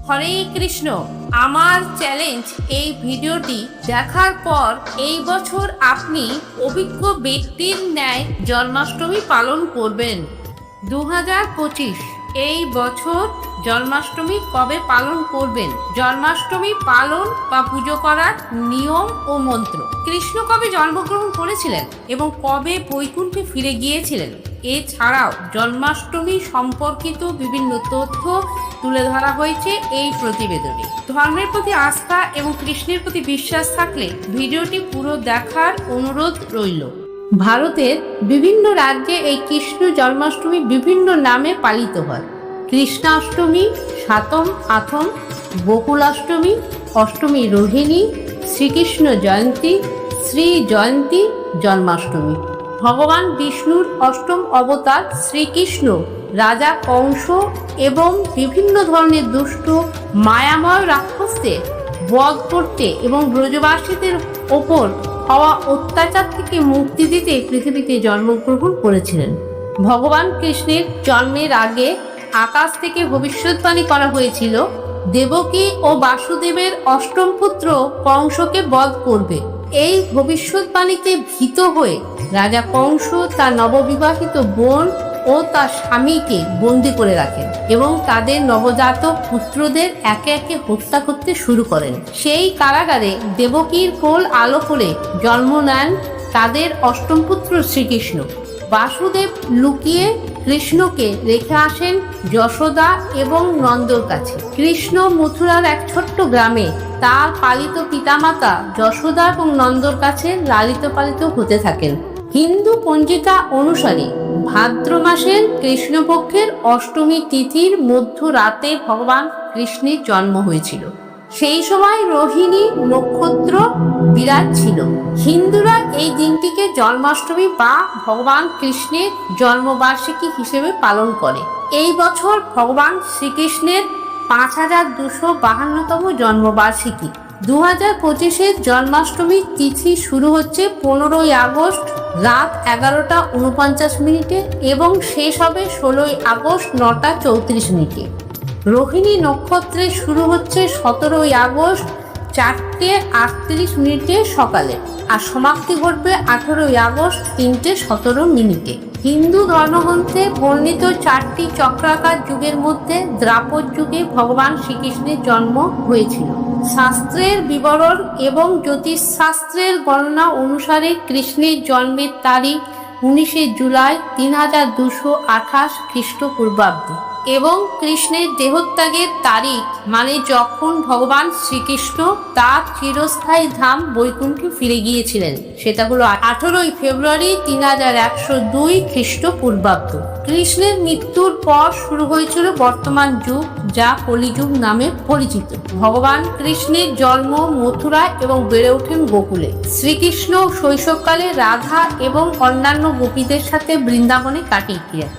হরে কৃষ্ণ। আমার চ্যালেঞ্জ, এই ভিডিওটি দেখার পর এই বছর আপনি অভিজ্ঞ ব্যক্তির ন্যায় জন্মাষ্টমী পালন করবেন। 2025 এই বছর জন্মাষ্টমী কবে পালন করবেন, জন্মাষ্টমী পালন বা পুজো করার নিয়ম ও মন্ত্র, কৃষ্ণ কবে জন্মগ্রহণ করেছিলেন এবং কবে বৈকুণ্ঠে ফিরে গিয়েছিলেন, এছাড়াও জন্মাষ্টমী সম্পর্কিত বিভিন্ন তথ্য তুলে ধরা হয়েছে এই প্রতিবেদনে। ধর্মের প্রতি আস্থা এবং কৃষ্ণের প্রতি বিশ্বাস থাকলে ভিডিওটি পুরো দেখার অনুরোধ রইল। ভারতের বিভিন্ন রাজ্যে এই কৃষ্ণ জন্মাষ্টমী বিভিন্ন নামে পালিত হয়। কৃষ্ণাষ্টমী, সাতম আথম, গোকুলাষ্টমী, অষ্টমী রোহিণী, শ্রীকৃষ্ণ জয়ন্তী, শ্রী জয়ন্তী, জন্মাষ্টমী। ভগবান বিষ্ণুর অষ্টম অবতার শ্রীকৃষ্ণ রাজা কংস এবং বিভিন্ন ধরনের দুষ্ট মায়াময় রাক্ষসদের বধ করতে এবং ব্রজবাসীদের ওপর হওয়া অত্যাচার থেকে মুক্তি দিতে পৃথিবীতে জন্মগ্রহণ করেছিলেন। ভগবান কৃষ্ণের জন্মের আগে আকাশ থেকে ভবিষ্যৎবাণী করা হয়েছিল, দেবকী ও বাসুদেবের অষ্টম পুত্র কংসকে বধ করবে। এই ভবিষ্যৎবাণীতে ভীত হয়ে রাজা কংস তার নববিবাহিত বোন ও তার স্বামীকে বন্দি করে রাখেন এবং তাদের নবজাতক পুত্রদের একে একে হত্যা করতে শুরু করেন। সেই কারাগারে দেবকীর কোল আলো করে জন্ম নেন তাদের অষ্টম পুত্র শ্রীকৃষ্ণ। বাসুদেব লুকিয়ে কৃষ্ণকে রেখে আসেন যশোদা এবং নন্দর কাছে। কৃষ্ণ মথুরার এক ছোট্ট গ্রামে তার পালিত পিতামাতা যশোদা এবং নন্দর কাছে লালিত পালিত হতে থাকেন। হিন্দু পঞ্জিকা অনুসারে ভাদ্র মাসের কৃষ্ণপক্ষের অষ্টমী তিথির মধ্যরাতে ভগবান কৃষ্ণের জন্ম হয়েছিল। সেই সময় রোহিণী নক্ষত্র বিরাট ছিল। হিন্দুরা এই দিনটিকে জন্মাষ্টমী বা ভগবান কৃষ্ণের জন্মবার্ষিকী হিসেবে পালন করে। এই বছর ভগবান শ্রীকৃষ্ণের 5252তম জন্মবার্ষিকী। 2025-এর জন্মাষ্টমী তিথি শুরু হচ্ছে 15ই আগস্ট রাত 11:49 এবং শেষ হবে 16ই আগস্ট 9:34। রোহিণী নক্ষত্রে শুরু হচ্ছে 17ই আগস্ট 4:38 সকালে আর সমাপ্তি ঘটবে 18ই আগস্ট 3:17। হিন্দু ধর্মগ্রন্থে বর্ণিত 4টি চক্রাকার যুগের মধ্যে দ্বাপর যুগে ভগবান শ্রীকৃষ্ণের জন্ম হয়েছিল। শাস্ত্রের বিবরণ এবং জ্যোতিষশাস্ত্রের গণনা অনুসারে কৃষ্ণের জন্মের তারিখ 19 জুলাই 3228 খ্রিস্টপূর্বাব্দ এবং কৃষ্ণের দেহত্যাগের তারিখ মানে যখন ভগবান শ্রীকৃষ্ণ তার চিরস্থায়ী ধাম বৈকুণ্ঠে ফিরে গিয়েছিলেন সেটা হলো 18ই ফেব্রুয়ারি 3102 খ্রিস্টপূর্বাব্দ। কৃষ্ণের মৃত্যুর পর শুরু হয়েছিল বর্তমান যুগ, যা কলিযুগ নামে পরিচিত। ভগবান কৃষ্ণের জন্ম মথুরায় এবং বেড়ে ওঠেন গোকুলে। শ্রীকৃষ্ণ শৈশবকালে রাধা এবং অন্যান্য গোপীদের সাথে বৃন্দাবনে কাটিয়েছিলেন।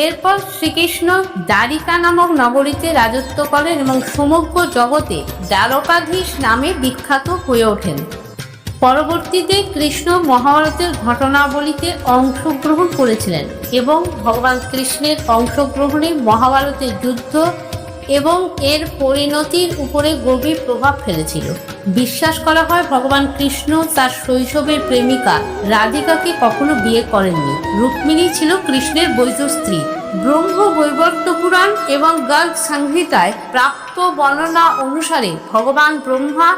এরপর শ্রীকৃষ্ণ দ্বারিকা নামক নগরীতে রাজত্ব করেন এবং সমগ্র জগতে দ্বারকাধীশ নামে বিখ্যাত হয়ে ওঠেন। পরবর্তীতে কৃষ্ণ মহাভারতের ঘটনাবলীতে অংশগ্রহণ করেছিলেন এবং ভগবান কৃষ্ণের অংশগ্রহণে মহাভারতের যুদ্ধ এবং এর পরিণতির উপরে গভীর প্রভাব ফেলেছিল। বিশ্বাস করা হয় ভগবান কৃষ্ণ তার শৈশবের প্রেমিকা রাধিকাকে কখনো বিয়ে করেননি। রুক্মিণী ছিল কৃষ্ণের বৈধ স্ত্রী। ব্রহ্ম বৈবর্ত পুরাণ এবং গর্গ সংহিতায় প্রাপ্ত বর্ণনা অনুসারে ভগবান ব্রহ্মা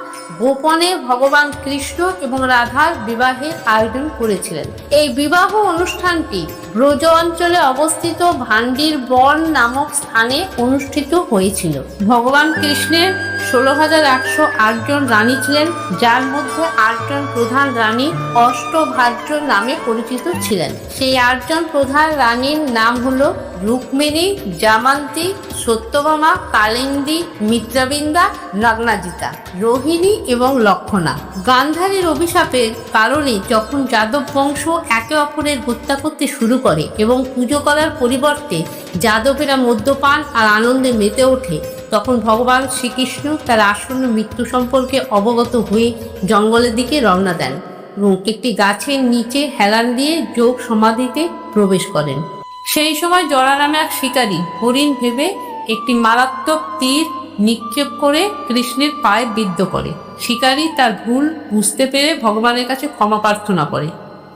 গোপনে ভগবান কৃষ্ণ এবং রাধার বিবাহের আয়োজন করেছিলেন। এই বিবাহ অনুষ্ঠানটি ব্রজ অঞ্চলে অবস্থিত ভান্ডির বন নামক স্থানে অনুষ্ঠিত হয়েছিল। ভগবান কৃষ্ণের 16,108 জন রানী ছিলেন, যার মধ্যে 8 জন প্রধান রানী অষ্টভার্য নামে পরিচিত ছিলেন। সেই 8 জন প্রধান রানীর নাম হলো রুক্মিণী, জামান্তি, সত্যভামা, কালিন্দী, মিত্রাবিন্দা, নগ্নাজিতা, রোহিণী এবং লক্ষণা। গান্ধারীর অভিশাপের কারণে যখন যাদব বংশ একে অপরের হত্যা করতে শুরু করে এবং পুজো করার পরিবর্তে যাদবেরা মদ্যপান আর আনন্দে মেতে ওঠে, তখন ভগবান শ্রীকৃষ্ণ তার আসন্ন মৃত্যু সম্পর্কে অবগত হয়ে জঙ্গলের দিকে রওনা দেন এবং একটি গাছের নিচে হেলান দিয়ে যোগ সমাধিতে প্রবেশ করেন। সেই সময় জরা নামে এক শিকারী হরিণ ভেবে একটি মারাত্মক তীর নিক্ষেপ করে কৃষ্ণের পায়ে বিদ্ধ করে। শিকারী তার ভুল বুঝতে পেরে ভগবানের কাছে ক্ষমা প্রার্থনা করে।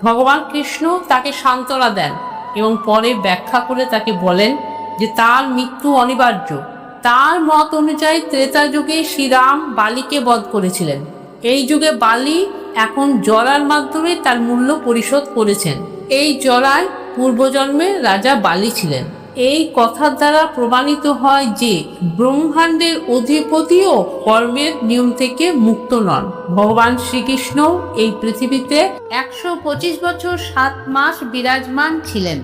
ভগবান কৃষ্ণ তাকে সান্ত্বনা দেন এবং পরে ব্যাখ্যা করে তাকে বলেন যে তার মৃত্যু অনিবার্য। তার মত অনুযায়ী ত্রেতা যুগে শ্রীরাম বালিকে বধ করেছিলেন। এই যুগে বালি এখন জরার মাধ্যমে তার মূল্য পরিশোধ করেছেন। এই জরায় পূর্বজন্মে রাজা বালি ছিলেন। এই কথার দ্বারা প্রমাণিত হয় যে ব্রহ্মাণ্ডের অধিপতিও কর্মের নিয়ম থেকে মুক্ত নন। ভগবান শ্রীকৃষ্ণ এই পৃথিবীতে 125 বছর 7 মাস বিরাজমান ছিলেন।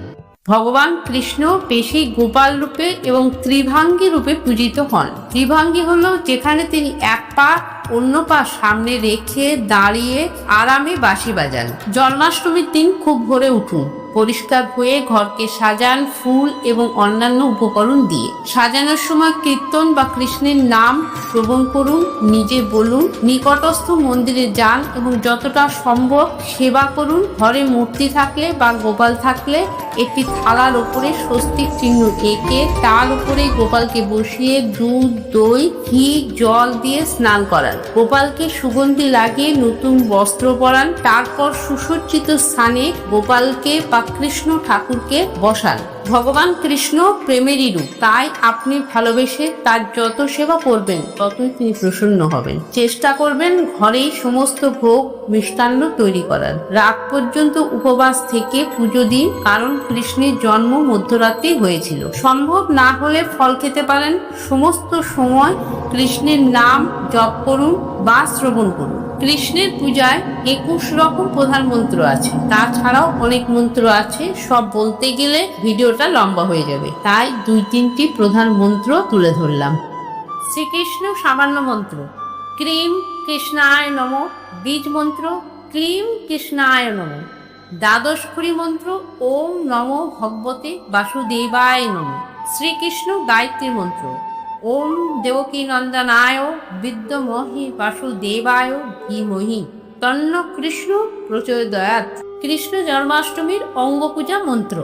ভগবান কৃষ্ণ বেশি গোপাল রূপে এবং ত্রিভাঙ্গী রূপে পূজিত হন। ত্রিভাঙ্গী হলো যেখানে তিনি এক পা অন্য পা সামনে রেখে দাঁড়িয়ে আরামে বাঁশি বাজান। জন্মাষ্টমীর দিন খুব ভোরে উঠুন, পরিষ্কার হয়ে ঘরকে সাজান ফুল এবং অন্যান্য উপকরণ দিয়ে। সাজানোর সময় কীর্তন বা কৃষ্ণের নাম শ্রবণ করুন, নিজে বলুন, নিকটস্থ মন্দিরে যান এবং যতটা সম্ভব সেবা করুন। ঘরে মূর্তি থাকলে বা গোপাল থাকলে একটি থালার উপরে স্বস্তিক চিহ্ন এঁকে তার উপরে গোপালকে বসিয়ে দুধ, দই, ঘি, জল দিয়ে স্নান করান। গোপালকে সুগন্ধি লাগিয়ে নতুন বস্ত্র পরান। তারপর সুসজ্জিত স্থানে গোপালকে বা কৃষ্ণ ঠাকুরকে বসান। ভগবান কৃষ্ণ প্রেমেরই রূপ, তাই আপনি ভালোবেসে তার যত সেবা করবেন ততই তিনি প্রসন্ন হবেন। চেষ্টা করবেন ঘরেই সমস্ত ভোগ মিষ্টান্ন তৈরি করার। রাত পর্যন্ত উপবাস থেকে পুজো দিন, কারণ কৃষ্ণের জন্ম মধ্যরাতেই হয়েছিল। সম্ভব না হলে ফল খেতে পারেন। সমস্ত সময় কৃষ্ণের নাম জপ করুন বা শ্রবণ করুন। কৃষ্ণের পূজায় 21 রকম প্রধান মন্ত্র আছে। তাছাড়াও অনেক মন্ত্র আছে, সব বলতে গেলে ভিডিওটা লম্বা হয়ে যাবে, তাই 2-3টি প্রধান মন্ত্র তুলে ধরলাম। শ্রীকৃষ্ণ সামান্য মন্ত্র: ক্রিম কৃষ্ণায় নমঃ। বীজ মন্ত্র: ক্লিম কৃষ্ণায় নমঃ। দ্বাদশপুরী মন্ত্র: ওম নমো ভগবতে বাসুদেবায় নমঃ। শ্রীকৃষ্ণ গায়ত্রী মন্ত্র: ওম দেবকী নন্দনায় বিদ্যমহি বাসুদেবায় ধীমহি তন্ন কৃষ্ণ প্রচোদয়াৎ। কৃষ্ণ জন্মাষ্টমীর অঙ্গ পূজা মন্ত্র: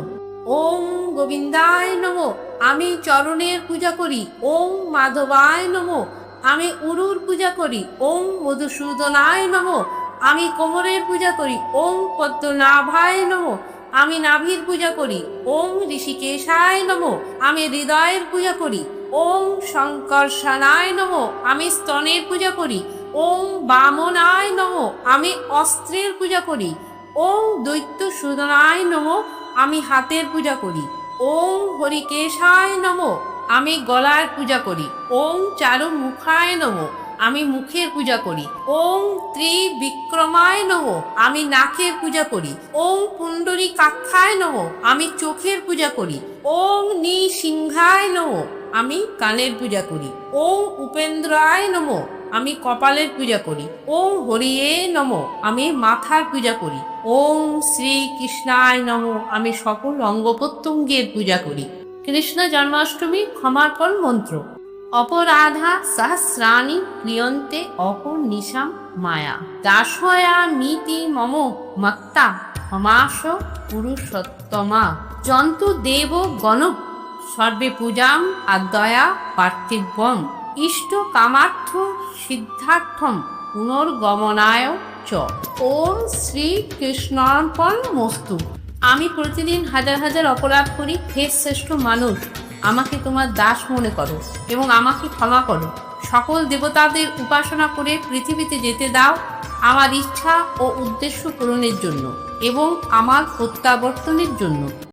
ওম গোবিন্দায় নমঃ। আমি চরণের পূজা করি। ওম মাধবায় নমঃ। আমি উরুর পূজা করি। ওম মধুসূদনায় নমঃ। আমি কোমরের পূজা করি। ওম পদ্মনাভায় নমঃ। আমি নাভির পূজা করি। ওম ঋষিকেশায় নমঃ। আমি হৃদয়ের পূজা করি। ওম শঙ্কর্ষণায় নমঃ। আমি স্তনের পূজা করি। ওম বামনায় নমঃ। আমি অস্ত্রের পূজা করি। ওম দৈত্যসূদনায় নমঃ। আমি হাতের পূজা করি। ওম হরিকেশায় নমঃ। আমি গলার পূজা করি। ওম চারুমুখায় নমঃ। আমি মুখের পূজা করি। ওম ত্রিবিক্রমায় নমঃ। আমি নাকের পূজা করি। ওম পুণ্ডরীকাক্ষায় নমঃ। আমি চোখের পূজা করি। ওম নৃসিংহায় নমঃ। আমি কানের পূজা করি। ওম উপেন্দ্রায় নমঃ। আমি কপালের পূজা করি। ওম হরিয়ে নমঃ। আমি মাথার পূজা করি। ওম শ্রীকৃষ্ণায় নমঃ। আমি সকল অঙ্গ প্রত্যঙ্গের পূজা করি। কৃষ্ণ জন্মাষ্টমী ক্ষমার্পণ মন্ত্র: অপরাধা সহস্রাণি ক্রিয়ন্তে অহর্নিশাম মায়া দাসয়া মিতি মম মত্তা ক্ষমাস পুরুষোত্তমা জন্তু দেব গণ সর্বে পূজাম আদয়া পার্থিবম ইষ্ট কামার্থ সিদ্ধার্থম পুনর্গমনায় চ। ওম শ্রী কৃষ্ণার্পণমস্তু। আমি প্রতিদিন হাজার হাজার অপরাধ করি। হে শ্রেষ্ঠ মানুষ, আমাকে তোমার দাস মনে করো এবং আমাকে ক্ষমা করো। সকল দেবতাদের উপাসনা করে পৃথিবীতে যেতে দাও আমার ইচ্ছা ও উদ্দেশ্য পূরণের জন্য এবং আমার প্রত্যাবর্তনের জন্য।